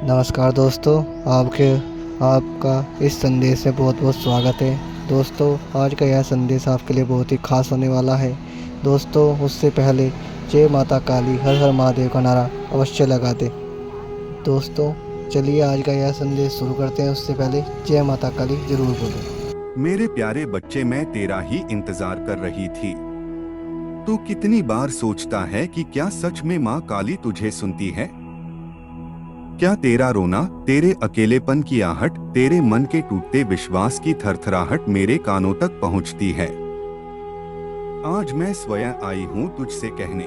नमस्कार दोस्तों, आपका इस संदेश में बहुत बहुत स्वागत है। दोस्तों, आज का यह संदेश आपके लिए बहुत ही खास होने वाला है। दोस्तों, उससे पहले जय माता काली, हर हर महादेव का नारा अवश्य लगा दें। दोस्तों, चलिए आज का यह संदेश शुरू करते हैं। उससे पहले जय माता काली जरूर बोलें। मेरे प्यारे बच्चे, मैं तेरा ही इंतजार कर रही थी। तू कितनी बार सोचता है कि क्या सच में माँ काली तुझे सुनती है? क्या तेरा रोना, तेरे अकेलेपन की आहट, तेरे मन के टूटते विश्वास की थरथराहट मेरे कानों तक पहुँचती है? आज मैं स्वयं आई हूँ तुझसे कहने,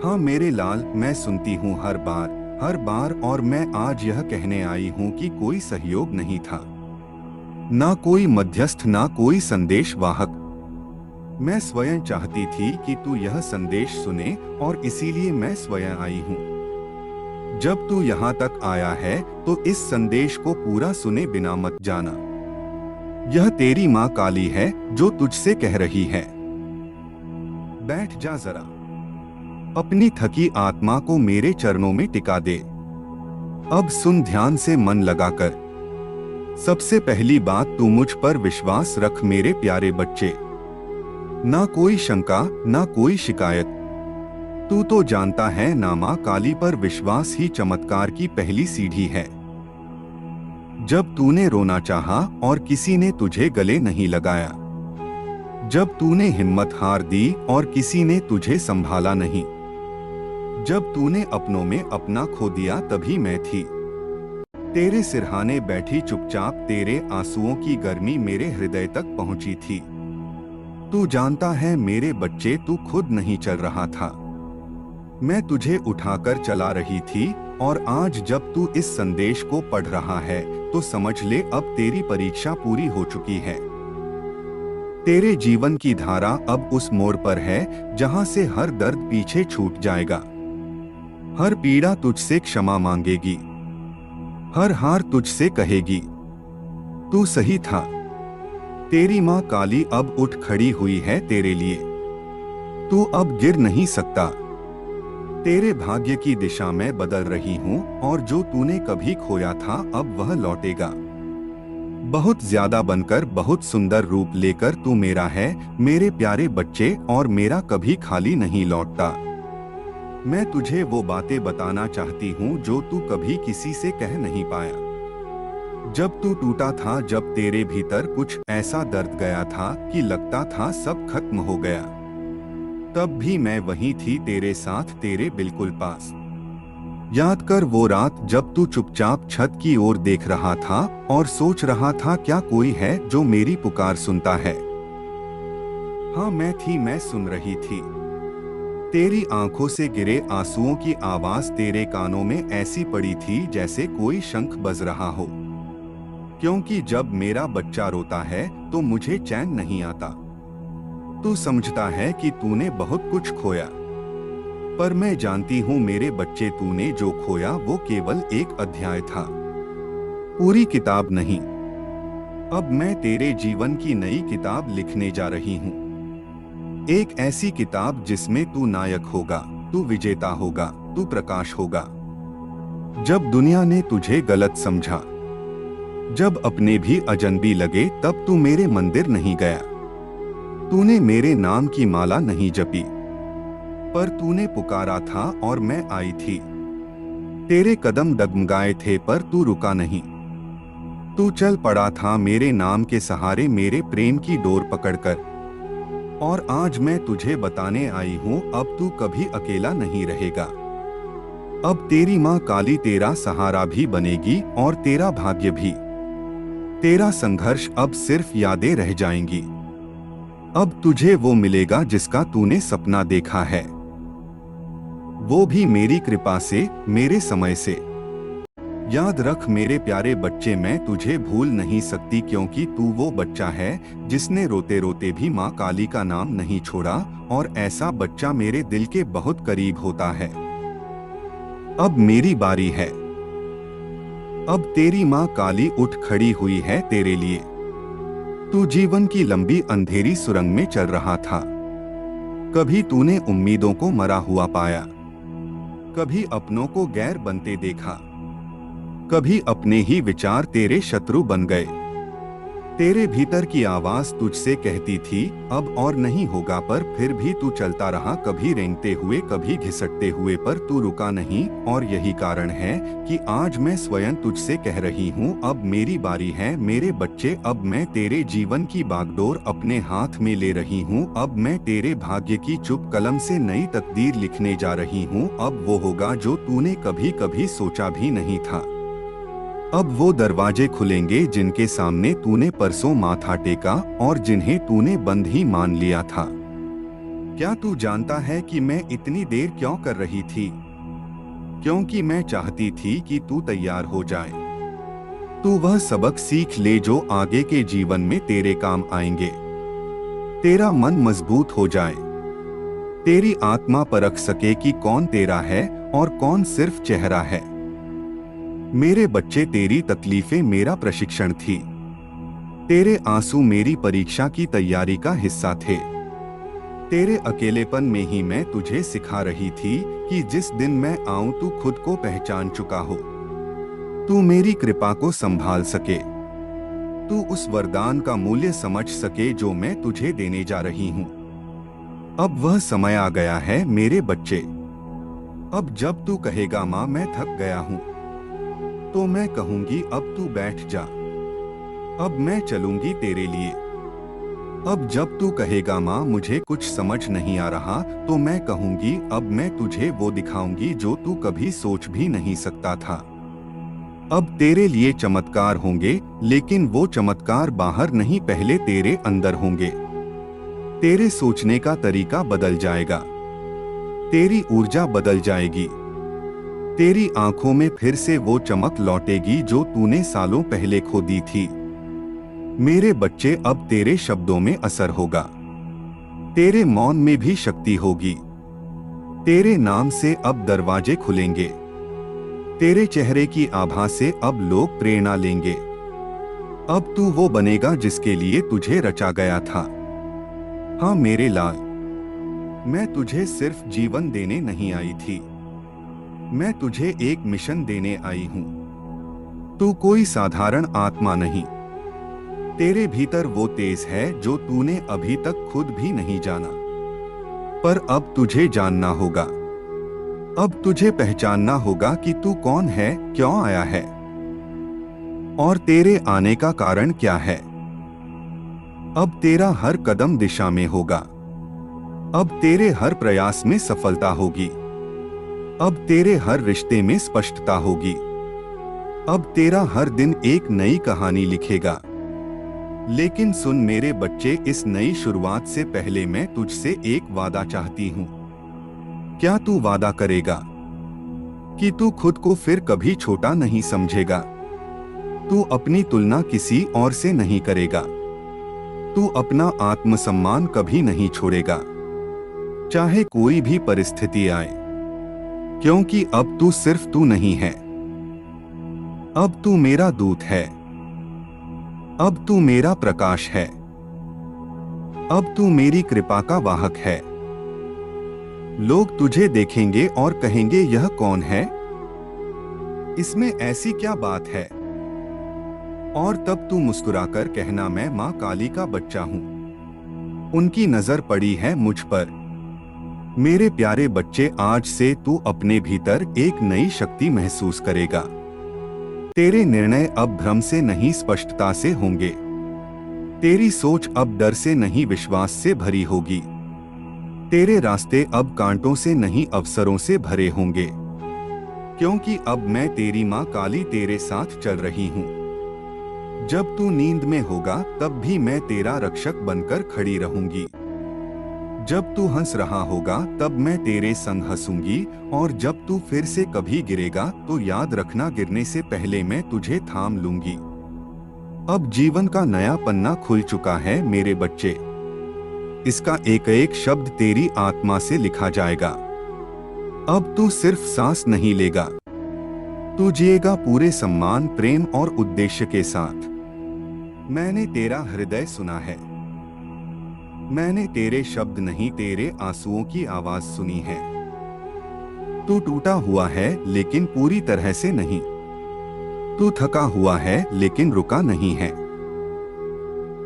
हाँ मेरे लाल, मैं सुनती हूँ हर बार, और मैं आज यह कहने आई हूँ कि कोई सहयोग नहीं था, ना कोई मध्यस्थ, ना कोई संदेश वाहक। मैं स्वयं चाहती थी कि तू यह संदेश सुने और इसीलिए मैं स्वयं आई हूँ। जब तू यहाँ तक आया है तो इस संदेश को पूरा सुने बिना मत जाना। यह तेरी माँ काली है जो तुझसे कह रही है। बैठ जा जरा, अपनी थकी आत्मा को मेरे चरणों में टिका दे। अब सुन ध्यान से मन लगाकर। सबसे पहली बात, तू मुझ पर विश्वास रख मेरे प्यारे बच्चे। ना कोई शंका, ना कोई शिकायत। तू तो जानता है ना, माँ काली पर विश्वास ही चमत्कार की पहली सीढ़ी है। जब तूने रोना चाहा और किसी ने तुझे गले नहीं लगाया, जब तूने हिम्मत हार दी और किसी ने तुझे संभाला नहीं, जब तूने अपनों में अपना खो दिया, तभी मैं थी तेरे सिरहाने बैठी चुपचाप। तेरे आंसुओं की गर्मी मेरे हृदय तक पहुंची थी। तू जानता है मेरे बच्चे, तू खुद नहीं चल रहा था, मैं तुझे उठाकर चला रही थी। और आज जब तू इस संदेश को पढ़ रहा है तो समझ ले, अब तेरी परीक्षा पूरी हो चुकी है। तेरे जीवन की धारा अब उस मोड़ पर है जहां से हर दर्द पीछे छूट जाएगा, हर पीड़ा तुझसे क्षमा मांगेगी, हर हार तुझसे कहेगी तू सही था। तेरी माँ काली अब उठ खड़ी हुई है तेरे लिए। तू अब गिर नहीं सकता। तेरे भाग्य की दिशा में बदल रही हूँ और जो तूने कभी खोया था अब वह लौटेगा। बहुत ज्यादा बनकर, बहुत सुंदर रूप लेकर तू मेरा है मेरे प्यारे बच्चे, और मेरा कभी खाली नहीं लौटता। मैं तुझे वो बातें बताना चाहती हूँ जो तू कभी किसी से कह नहीं पाया। जब तू टूटा था, जब तेरे भीतर कुछ ऐसा दर्द गया था कि लगता था सब खत्म हो गया, तब भी मैं वहीं थी तेरे साथ, तेरे बिल्कुल पास। याद कर वो रात जब तू चुपचाप छत की ओर देख रहा था और सोच रहा था क्या कोई है जो मेरी पुकार सुनता है। हाँ मैं थी, मैं सुन रही थी। तेरी आंखों से गिरे आंसुओं की आवाज तेरे कानों में ऐसी पड़ी थी जैसे कोई शंख बज रहा हो। क्योंकि जब मेरा बच्चा रोता है तो मुझे चैन नहीं आता। तू समझता है कि तूने बहुत कुछ खोया, पर मैं जानती हूँ मेरे बच्चे, तूने जो खोया वो केवल एक अध्याय था, पूरी किताब नहीं। अब मैं तेरे जीवन की नई किताब लिखने जा रही हूँ। एक ऐसी किताब जिसमें तू नायक होगा, तू विजेता होगा, तू प्रकाश होगा। जब दुनिया ने तुझे गलत समझा, जब अपने भी अजनबी लगे, तब तू मेरे मंदिर नहीं गया। तूने मेरे नाम की माला नहीं जपी, पर तूने पुकारा था और मैं आई थी। तेरे कदम डगमगाए थे पर तू रुका नहीं। तू चल पड़ा था मेरे नाम के सहारे, मेरे प्रेम की डोर पकड़कर। और आज मैं तुझे बताने आई हूँ, अब तू कभी अकेला नहीं रहेगा। अब तेरी माँ काली तेरा सहारा भी बनेगी और तेरा भाग्य भी। तेरा संघर्ष अब सिर्फ यादें रह जाएंगी। अब तुझे वो मिलेगा जिसका तूने सपना देखा है, वो भी मेरी कृपा से, मेरे समय से। याद रख मेरे प्यारे बच्चे, मैं तुझे भूल नहीं सकती, क्योंकि तू वो बच्चा है जिसने रोते रोते भी माँ काली का नाम नहीं छोड़ा, और ऐसा बच्चा मेरे दिल के बहुत करीब होता है। अब मेरी बारी है। अब तेरी माँ काली उठ खड़ी हुई है तेरे लिए। तू जीवन की लंबी अंधेरी सुरंग में चल रहा था। कभी तूने उम्मीदों को मरा हुआ पाया, कभी अपनों को गैर बनते देखा, कभी अपने ही विचार तेरे शत्रु बन गए। तेरे भीतर की आवाज तुझसे कहती थी अब और नहीं होगा, पर फिर भी तू चलता रहा, कभी रेंगते हुए कभी घिसटते हुए, पर तू रुका नहीं। और यही कारण है कि आज मैं स्वयं तुझसे कह रही हूँ अब मेरी बारी है मेरे बच्चे। अब मैं तेरे जीवन की बागडोर अपने हाथ में ले रही हूँ। अब मैं तेरे भाग्य की चुप कलम से नई तकदीर लिखने जा रही हूँ। अब वो होगा जो तूने कभी कभी सोचा भी नहीं था। अब वो दरवाजे खुलेंगे जिनके सामने तूने परसों माथा टेका और जिन्हें तूने बंद ही मान लिया था। क्या तू जानता है कि मैं इतनी देर क्यों कर रही थी? क्योंकि मैं चाहती थी कि तू तैयार हो जाए। तू वह सबक सीख ले जो आगे के जीवन में तेरे काम आएंगे। तेरा मन मजबूत हो जाए, तेरी आत्मा परख सके कि कौन तेरा है और कौन सिर्फ चेहरा है। मेरे बच्चे, तेरी तकलीफें मेरा प्रशिक्षण थी। तेरे आंसू मेरी परीक्षा की तैयारी का हिस्सा थे। तेरे अकेलेपन में ही मैं तुझे सिखा रही थी कि जिस दिन मैं आऊं तू खुद को पहचान चुका हो, तू मेरी कृपा को संभाल सके, तू उस वरदान का मूल्य समझ सके जो मैं तुझे देने जा रही हूं। अब वह समय आ गया है मेरे बच्चे। अब जब तू कहेगा माँ मैं थक गया हूं, तो मैं कहूंगी अब तू बैठ जा, अब मैं चलूंगी तेरे लिए। अब जब तू कहेगा माँ मुझे कुछ समझ नहीं आ रहा, तो मैं कहूंगी अब मैं तुझे वो दिखाऊंगी जो तू कभी सोच भी नहीं सकता था। अब तेरे लिए चमत्कार होंगे, लेकिन वो चमत्कार बाहर नहीं, पहले तेरे अंदर होंगे। तेरे सोचने का तरीका बदल जाएगा, तेरी ऊर्जा बदल जाएगी, तेरी आंखों में फिर से वो चमक लौटेगी जो तूने सालों पहले खो दी थी। मेरे बच्चे, अब तेरे शब्दों में असर होगा, तेरे मौन में भी शक्ति होगी। तेरे नाम से अब दरवाजे खुलेंगे, तेरे चेहरे की आभा से अब लोग प्रेरणा लेंगे। अब तू वो बनेगा जिसके लिए तुझे रचा गया था। हाँ मेरे लाल, मैं तुझे सिर्फ जीवन देने नहीं आई थी, मैं तुझे एक मिशन देने आई हूं। तू कोई साधारण आत्मा नहीं, तेरे भीतर वो तेज है जो तूने अभी तक खुद भी नहीं जाना, पर अब तुझे जानना होगा। अब तुझे पहचानना होगा कि तू कौन है, क्यों आया है और तेरे आने का कारण क्या है। अब तेरा हर कदम दिशा में होगा, अब तेरे हर प्रयास में सफलता होगी, अब तेरे हर रिश्ते में स्पष्टता होगी, अब तेरा हर दिन एक नई कहानी लिखेगा। लेकिन सुन मेरे बच्चे, इस नई शुरुआत से पहले मैं तुझसे एक वादा चाहती हूं। क्या तू वादा करेगा कि तू खुद को फिर कभी छोटा नहीं समझेगा? तू अपनी तुलना किसी और से नहीं करेगा, तू अपना आत्मसम्मान कभी नहीं छोड़ेगा, चाहे कोई भी परिस्थिति आए, क्योंकि अब तू सिर्फ तू नहीं है, अब तू मेरा दूत है, अब तू मेरा प्रकाश है, अब तू मेरी कृपा का वाहक है। लोग तुझे देखेंगे और कहेंगे यह कौन है, इसमें ऐसी क्या बात है? और तब तू मुस्कुराकर कहना मैं मां काली का बच्चा हूं, उनकी नजर पड़ी है मुझ पर। मेरे प्यारे बच्चे, आज से तू अपने भीतर एक नई शक्ति महसूस करेगा। तेरे निर्णय अब भ्रम से नहीं स्पष्टता से होंगे, तेरी सोच अब डर से नहीं विश्वास से भरी होगी, तेरे रास्ते अब कांटों से नहीं अवसरों से भरे होंगे, क्योंकि अब मैं तेरी मां काली तेरे साथ चल रही हूं। जब तू नींद में होगा तब भी मैं तेरा रक्षक बनकर खड़ी रहूंगी, जब तू हंस रहा होगा तब मैं तेरे संग हंसूंगी, और जब तू फिर से कभी गिरेगा तो याद रखना गिरने से पहले मैं तुझे थाम लूंगी। अब जीवन का नया पन्ना खुल चुका है मेरे बच्चे, इसका एक एक शब्द तेरी आत्मा से लिखा जाएगा। अब तू सिर्फ सांस नहीं लेगा, तू जिएगा पूरे सम्मान, प्रेम और उद्देश्य के साथ। मैंने तेरा हृदय सुना है, मैंने तेरे शब्द नहीं तेरे आंसुओं की आवाज सुनी है। तू टूटा हुआ है लेकिन पूरी तरह से नहीं, तू थका हुआ है लेकिन रुका नहीं है,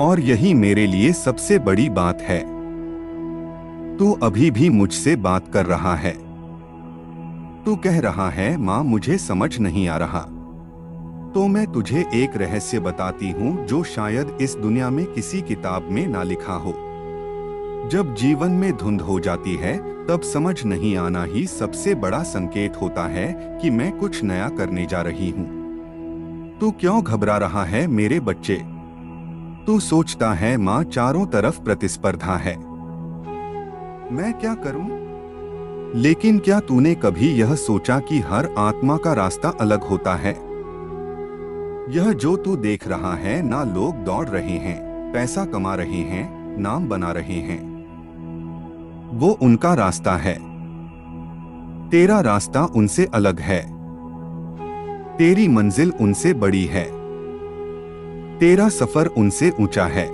और यही मेरे लिए सबसे बड़ी बात है। तू अभी भी मुझसे बात कर रहा है। तू कह रहा है माँ मुझे समझ नहीं आ रहा। तो मैं तुझे एक रहस्य बताती हूँ जो शायद इस दुनिया में किसी किताब में ना लिखा हो। जब जीवन में धुंध हो जाती है तब समझ नहीं आना ही सबसे बड़ा संकेत होता है कि मैं कुछ नया करने जा रही हूँ। तू क्यों घबरा रहा है मेरे बच्चे? तू सोचता है माँ चारों तरफ प्रतिस्पर्धा है, मैं क्या करूं? लेकिन क्या तूने कभी यह सोचा कि हर आत्मा का रास्ता अलग होता है? यह जो तू देख रहा है ना, लोग दौड़ रहे हैं, पैसा कमा रहे हैं, नाम बना रहे हैं, वो उनका रास्ता है। तेरा रास्ता उनसे अलग है। तेरी मंजिल उनसे बड़ी है। तेरा सफर उनसे ऊंचा है।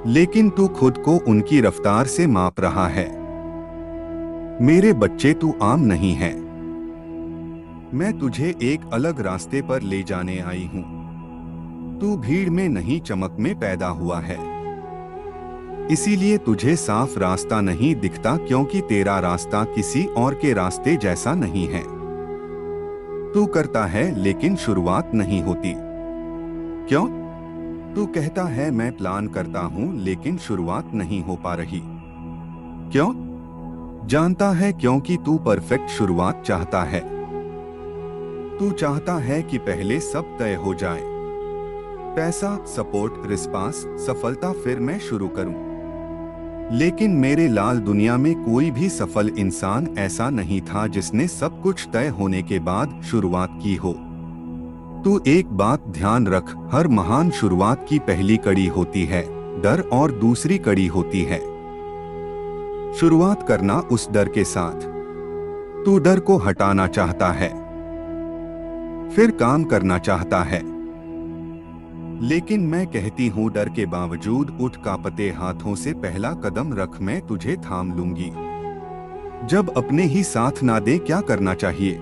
लेकिन तू खुद को उनकी रफ्तार से माप रहा है। मेरे बच्चे तू आम नहीं है। मैं तुझे एक अलग रास्ते पर ले जाने आई हूं। तू भीड़ में नहीं चमक में पैदा हुआ है, इसीलिए तुझे साफ रास्ता नहीं दिखता, क्योंकि तेरा रास्ता किसी और के रास्ते जैसा नहीं है। तू करता है लेकिन शुरुआत नहीं होती। क्यों? तू कहता है मैं प्लान करता हूं लेकिन शुरुआत नहीं हो पा रही। क्यों? जानता है क्योंकि तू परफेक्ट शुरुआत चाहता है। तू चाहता है कि पहले सब तय हो जाए, पैसा, सपोर्ट, रिस्पांस, सफलता, फिर मैं शुरू करूं। लेकिन मेरे लाल, दुनिया में कोई भी सफल इंसान ऐसा नहीं था जिसने सब कुछ तय होने के बाद शुरुआत की हो। तू एक बात ध्यान रख, हर महान शुरुआत की पहली कड़ी होती है डर और दूसरी कड़ी होती है शुरुआत करना उस डर के साथ। तू डर को हटाना चाहता है, फिर काम करना चाहता है। लेकिन मैं कहती हूं डर के बावजूद उठ, कांपते हाथों से पहला कदम रख, मैं तुझे थाम लूंगी। जब अपने ही साथ ना दे क्या करना चाहिए?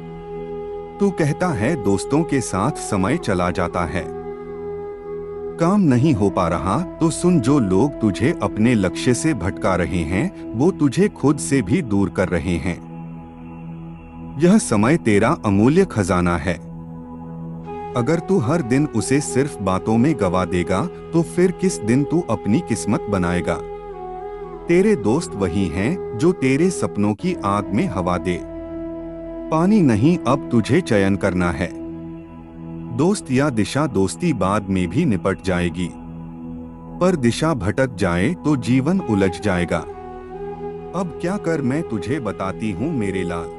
तू कहता है दोस्तों के साथ समय चला जाता है, काम नहीं हो पा रहा, तो सुन, जो लोग तुझे अपने लक्ष्य से भटका रहे हैं वो तुझे खुद से भी दूर कर रहे हैं। यह समय तेरा अमूल्य खजाना है। अगर तू हर दिन उसे सिर्फ बातों में गवा देगा तो फिर किस दिन तू अपनी किस्मत बनाएगा? तेरे दोस्त वही हैं जो तेरे सपनों की आग में हवा दे। पानी नहीं, अब तुझे चयन करना है, दोस्त या दिशा। दोस्ती बाद में भी निपट जाएगी, पर दिशा भटक जाए तो जीवन उलझ जाएगा। अब क्या कर, मैं तुझे बताती हूँ मेरे लाल।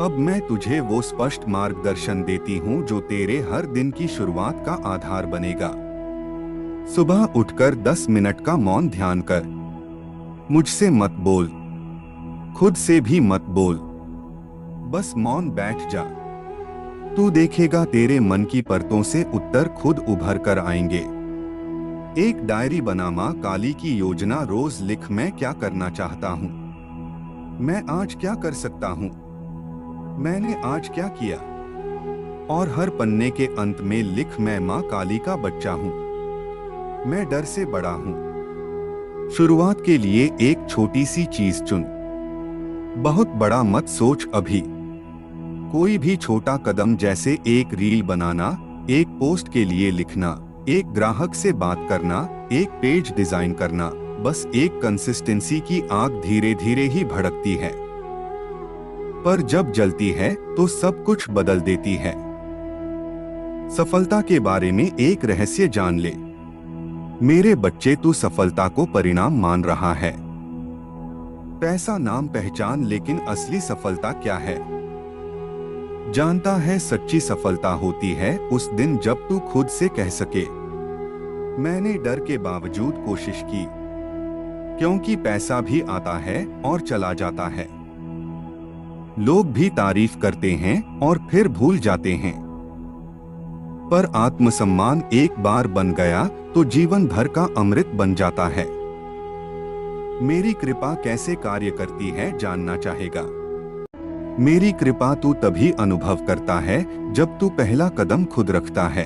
अब मैं तुझे वो स्पष्ट मार्गदर्शन देती हूँ जो तेरे हर दिन की शुरुआत का आधार बनेगा। सुबह उठकर 10 मिनट का मौन ध्यान कर। मुझसे मत बोल, खुद से भी मत बोल, बस मौन बैठ जा। तू देखेगा तेरे मन की परतों से उत्तर खुद उभर कर आएंगे। एक डायरी बना, माँ काली की योजना रोज लिख। मैं क्या करना चाहता हूँ, मैं आज क्या कर सकता हूँ, मैंने आज क्या किया, और हर पन्ने के अंत में लिख, मैं माँ काली का बच्चा हूँ, मैं डर से बड़ा हूँ। शुरुआत के लिए एक छोटी सी चीज चुन, बहुत बड़ा मत सोच अभी। कोई भी छोटा कदम, जैसे एक रील बनाना, एक पोस्ट के लिए लिखना, एक ग्राहक से बात करना, एक पेज डिजाइन करना, बस एक कंसिस्टेंसी की आग धीरे धीरे ही भड़कती है, पर जब जलती है तो सब कुछ बदल देती है। सफलता के बारे में एक रहस्य जान ले मेरे बच्चे, तू सफलता को परिणाम मान रहा है, पैसा, नाम, पहचान, लेकिन असली सफलता क्या है जानता है? सच्ची सफलता होती है उस दिन जब तू खुद से कह सके, मैंने डर के बावजूद कोशिश की, क्योंकि पैसा भी आता है और चला जाता है, लोग भी तारीफ करते हैं और फिर भूल जाते हैं, पर आत्मसम्मान एक बार बन गया तो जीवन भर का अमृत बन जाता है। मेरी कृपा कैसे कार्य करती है जानना चाहेगा? मेरी कृपा तू तभी अनुभव करता है जब तू पहला कदम खुद रखता है।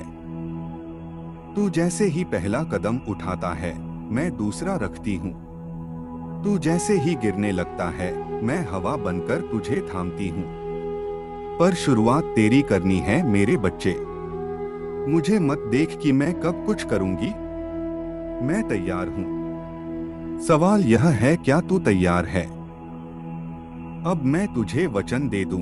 तू जैसे ही पहला कदम उठाता है, मैं दूसरा रखती हूँ। तू जैसे ही गिरने लगता है, मैं हवा बनकर तुझे थामती हूँ। पर शुरुआत तेरी करनी है मेरे बच्चे। मुझे मत देख कि मैं कब कुछ करूंगी। मैं तैयार हूँ। सवाल यह है, क्या तू तैयार है? अब मैं तुझे वचन दे दूं।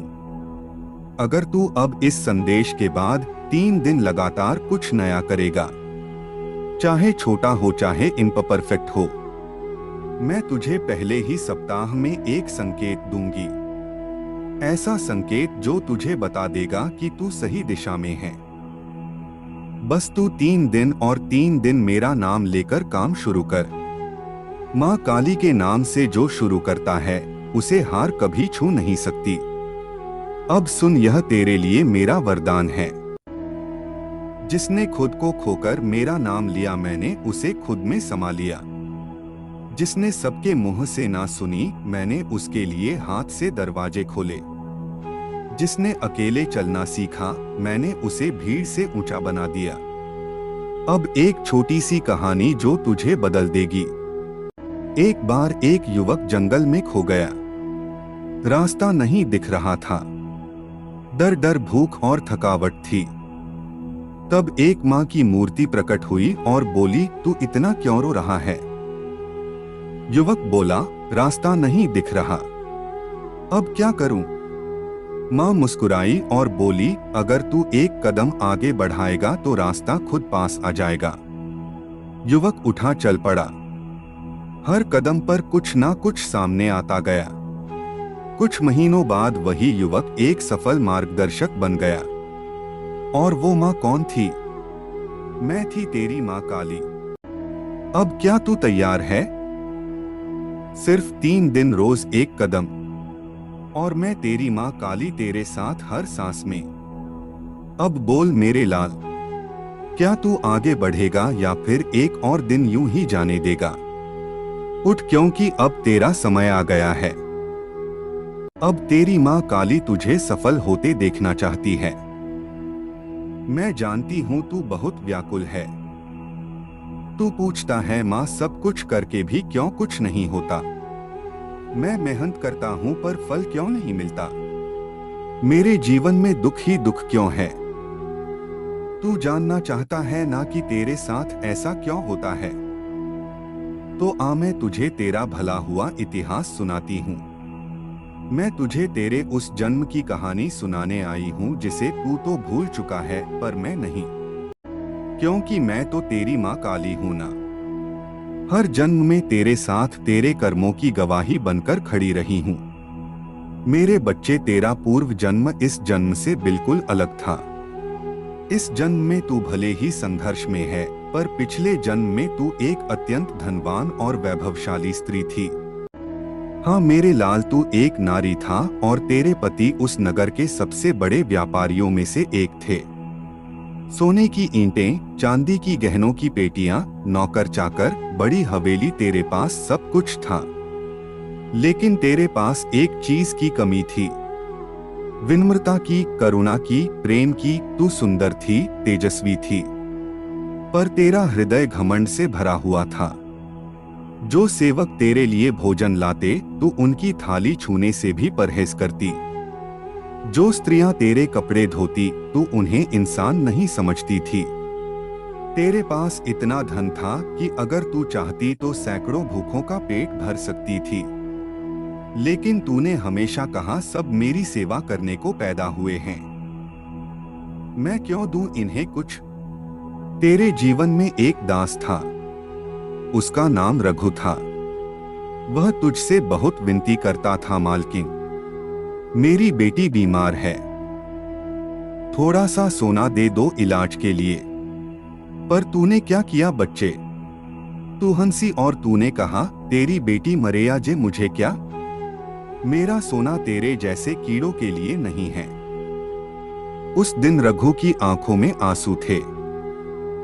अगर तू अब इस संदेश के बाद 3 दिन लगातार कुछ नया करेगा, चाहे छोटा हो चाहे इम्परफेक्ट हो, मैं तुझे पहले ही सप्ताह में एक संकेत दूंगी। ऐसा संकेत जो तुझे बता देगा कि तू सही दिशा में है। बस तू 3 दिन और 3 दिन मेरा नाम लेकर काम शुरू कर। माँ काली के नाम से जो शुरू करता है, उसे हार कभी छू नहीं सकती। अब सुन, यह तेरे लिए मेरा वरदान है। जिसने खुद को खोकर मेरा नाम लिया, मैंने उसे खुद में समा लिया। जिसने सबके मुंह से ना सुनी, मैंने उसके लिए हाथ से दरवाजे खोले। जिसने अकेले चलना सीखा, मैंने उसे भीड़ से ऊंचा बना दिया। अब एक छोटी सी कहानी जो तुझे बदल देगी। एक बार एक युवक जंगल में खो गया। रास्ता नहीं दिख रहा था। डर डर, भूख और थकावट थी। तब एक माँ की मूर्ति प्रकट हुई और बोली, तू इतना क्यों रो रहा है? युवक बोला, रास्ता नहीं दिख रहा, अब क्या करूं? माँ मुस्कुराई और बोली, अगर तू एक कदम आगे बढ़ाएगा तो रास्ता खुद पास आ जाएगा। युवक उठा, चल पड़ा। हर कदम पर कुछ ना कुछ सामने आता गया। कुछ महीनों बाद वही युवक एक सफल मार्गदर्शक बन गया। और वो माँ कौन थी? मैं थी, तेरी माँ काली। अब क्या तू तैयार है? सिर्फ 3 दिन, रोज एक कदम, और मैं तेरी माँ काली तेरे साथ हर सांस में। अब बोल मेरे लाल, क्या तू आगे बढ़ेगा या फिर एक और दिन यूं ही जाने देगा? उठ, क्योंकि अब तेरा समय आ गया है। अब तेरी माँ काली तुझे सफल होते देखना चाहती है। मैं जानती हूँ तू बहुत व्याकुल है। तू पूछता है, माँ सब कुछ करके भी क्यों कुछ नहीं होता? मैं मेहनत करता हूँ पर फल क्यों नहीं मिलता? मेरे जीवन में दुख ही दुख क्यों है? तू जानना चाहता है ना कि तेरे साथ ऐसा क्यों होता है? तो आ, मैं तुझे तेरा भला हुआ इतिहास सुनाती हूँ। मैं तुझे तेरे उस जन्म की कहानी सुनाने आई हूँ जिसे तू तो भूल चुका है, पर मैं नहीं, क्योंकि मैं तो तेरी माँ काली हूँ ना। हर जन्म में तेरे साथ तेरे कर्मों की गवाही बनकर खड़ी रही हूँ। मेरे बच्चे, तेरा पूर्व जन्म इस जन्म से बिल्कुल अलग था। इस जन्म में तू भले ही संघर्ष में है, पर पिछले जन्म में तू एक अत्यंत धनवान और वैभवशाली स्त्री थी। हाँ मेरे लाल, तू एक नारी था और तेरे पति उस नगर के सबसे बड़े व्यापारियों में से एक थे। सोने की ईंटें, चांदी की गहनों की पेटियां, नौकर चाकर, बड़ी हवेली, तेरे पास सब कुछ था। लेकिन तेरे पास एक चीज की कमी थी, विनम्रता की, करुणा की, प्रेम की। तू सुंदर थी, तेजस्वी थी, पर तेरा हृदय घमंड से भरा हुआ था। जो सेवक तेरे लिए भोजन लाते, तू उनकी थाली छूने से भी परहेज करती। जो स्त्रियां तेरे कपड़े धोती, तू उन्हें इंसान नहीं समझती थी। तेरे पास इतना धन था कि अगर तू चाहती तो सैकड़ों भूखों का पेट भर सकती थी। लेकिन तूने हमेशा कहा, सब मेरी सेवा करने को पैदा हुए हैं, मैं क्यों दूं इन्हें कुछ? तेरे जीवन में एक दास था, उसका नाम रघु था। वह तुझसे बहुत विनती करता था, मालकिन मेरी बेटी बीमार है, थोड़ा सा सोना दे दो इलाज के लिए। पर तूने क्या किया बच्चे? तू हंसी और तूने कहा, तेरी बेटी मरेया जे मुझे क्या? मेरा सोना तेरे जैसे कीड़ों के लिए नहीं है। उस दिन रघु की आंखों में आंसू थे।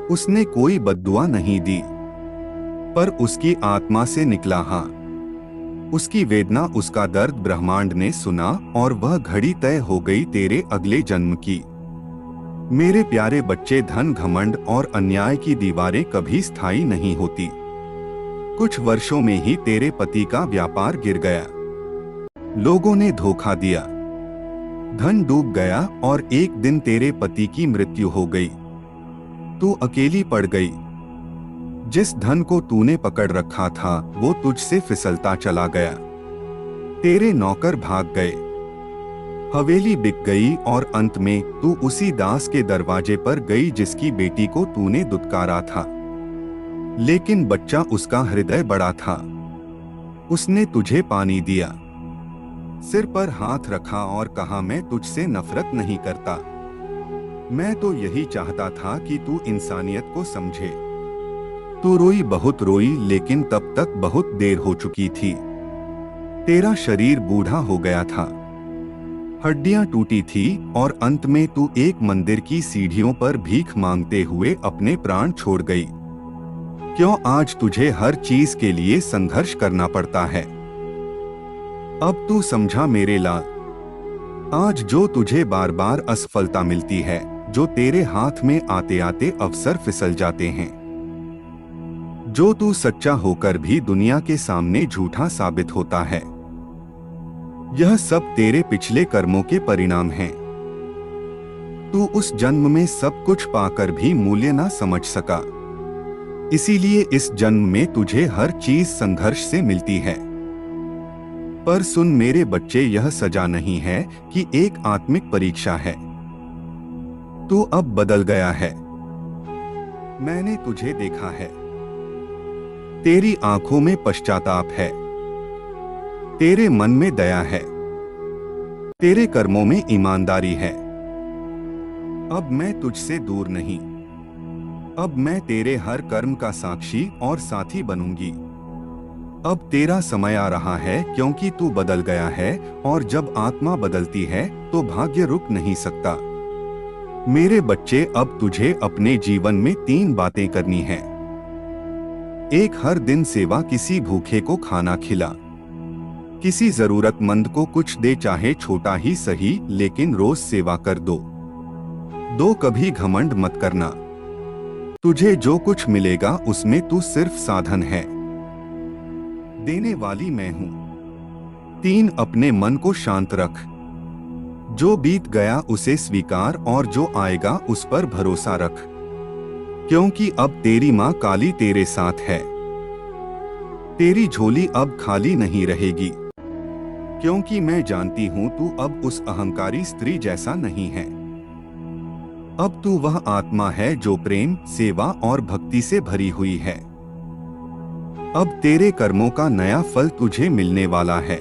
उसने कोई बद्दुआ नहीं दी, पर उसकी आत्मा से निकला, हाँ उसकी वेदना, उसका दर्द ब्रह्मांड ने सुना और वह घड़ी तय हो गई तेरे अगले जन्म की। मेरे प्यारे बच्चे, धन, घमंड और अन्याय की दीवारें कभी स्थायी नहीं होती। कुछ वर्षों में ही तेरे पति का व्यापार गिर गया। लोगों ने धोखा दिया, धन डूब गया और एक दिन तेरे पति की मृत्यु हो गई। तू अकेली पड़ गई। जिस धन को तूने पकड़ रखा था वो तुझसे फिसलता चला गया। तेरे नौकर भाग गए, हवेली बिक गई और अंत में तू उसी दास के दरवाजे पर गई जिसकी बेटी को तूने दुत्कारा था। लेकिन बच्चा, उसका हृदय बड़ा था। उसने तुझे पानी दिया, सिर पर हाथ रखा और कहा, मैं तुझसे नफरत नहीं करता। मैं तो यही चाहता था कि तू इंसानियत को समझे। तू रोई, बहुत रोई, लेकिन तब तक बहुत देर हो चुकी थी। तेरा शरीर बूढ़ा हो गया था, हड्डियां टूटी थी और अंत में तू एक मंदिर की सीढ़ियों पर भीख मांगते हुए अपने प्राण छोड़ गई। क्यों आज तुझे हर चीज के लिए संघर्ष करना पड़ता है? अब तू समझा मेरे लाल। आज जो तुझे बार बार असफलता मिलती है, जो तेरे हाथ में आते आते अवसर फिसल जाते हैं, जो तू सच्चा होकर भी दुनिया के सामने झूठा साबित होता है, यह सब तेरे पिछले कर्मों के परिणाम हैं। तू उस जन्म में सब कुछ पाकर भी मूल्य ना समझ सका, इसीलिए इस जन्म में तुझे हर चीज संघर्ष से मिलती है। पर सुन मेरे बच्चे, यह सजा नहीं है कि एक आत्मिक परीक्षा है। तू अब बदल गया है। मैंने तुझे देखा है। तेरी आंखों में पश्चाताप है, तेरे मन में दया है, तेरे कर्मों में ईमानदारी है। अब मैं तुझसे दूर नहीं। अब मैं तेरे हर कर्म का साक्षी और साथी बनूंगी। अब तेरा समय आ रहा है, क्योंकि तू बदल गया है और जब आत्मा बदलती है तो भाग्य रुक नहीं सकता। मेरे बच्चे, अब तुझे अपने जीवन में 3 बातें करनी हैं। 1, हर दिन सेवा, किसी भूखे को खाना खिला, किसी जरूरतमंद को कुछ दे, चाहे छोटा ही सही, लेकिन रोज सेवा कर दो। 2, कभी घमंड मत करना। तुझे जो कुछ मिलेगा उसमें तू सिर्फ साधन है, देने वाली मैं हूं। 3, अपने मन को शांत रख। जो बीत गया उसे स्वीकार और जो आएगा उस पर भरोसा रख, क्योंकि अब तेरी मां काली तेरे साथ है। तेरी झोली अब खाली नहीं रहेगी, क्योंकि मैं जानती हूं तू अब उस अहंकारी स्त्री जैसा नहीं है। अब तू वह आत्मा है जो प्रेम, सेवा और भक्ति से भरी हुई है। अब तेरे कर्मों का नया फल तुझे मिलने वाला है।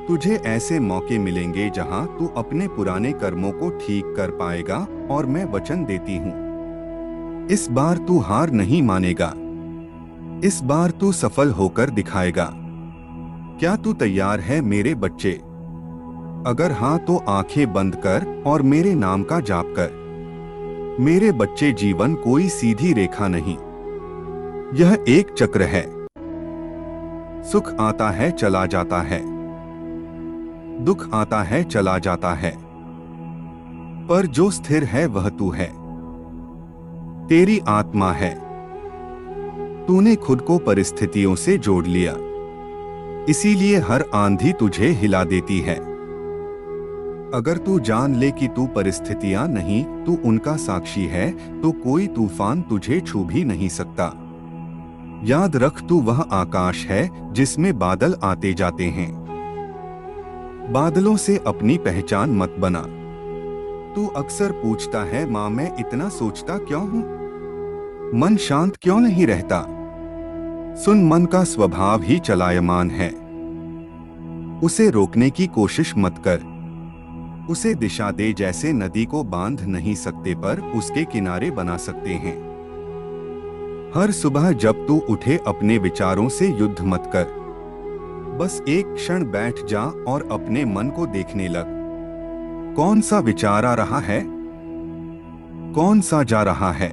तुझे ऐसे मौके मिलेंगे जहां तू अपने पुराने कर्मों को ठीक कर पाएगा और मैं वचन देती हूं, इस बार तू हार नहीं मानेगा। इस बार तू सफल होकर दिखाएगा। क्या तू तैयार है मेरे बच्चे? अगर हाँ तो आंखें बंद कर और मेरे नाम का जाप कर। मेरे बच्चे, जीवन कोई सीधी रेखा नहीं, यह एक चक्र है। सुख आता है चला जाता है, दुख आता है चला जाता है, पर जो स्थिर है वह तू है। तेरी आत्मा है। तूने खुद को परिस्थितियों से जोड़ लिया, इसीलिए हर आंधी तुझे हिला देती है। अगर तू जान ले कि तू परिस्थितियां नहीं, तू उनका साक्षी है, तो कोई तूफान तुझे छू भी नहीं सकता। याद रख, तू वह आकाश है जिसमें बादल आते जाते हैं। बादलों से अपनी पहचान मत बना। तू अक्सर पूछता है, माँ मैं इतना सोचता क्यों हूँ? मन शांत क्यों नहीं रहता? सुन, मन का स्वभाव ही चलायमान है। उसे रोकने की कोशिश मत कर। उसे दिशा दे, जैसे नदी को बांध नहीं सकते पर उसके किनारे बना सकते हैं। हर सुबह जब तू उठे अपने विचारों से युद्ध मत कर। बस एक क्षण बैठ जा और अपने मन को देखने लग। कौन सा विचार आ रहा है, कौन सा जा रहा है?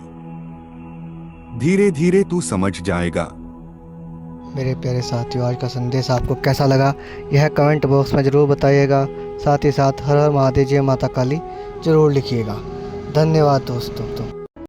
धीरे धीरे तू समझ जाएगा। मेरे प्यारे साथियों, आज का संदेश आपको कैसा लगा यह कमेंट बॉक्स में ज़रूर बताइएगा। साथ ही साथ हर हर महादेव जय माता काली ज़रूर लिखिएगा। धन्यवाद दोस्तों।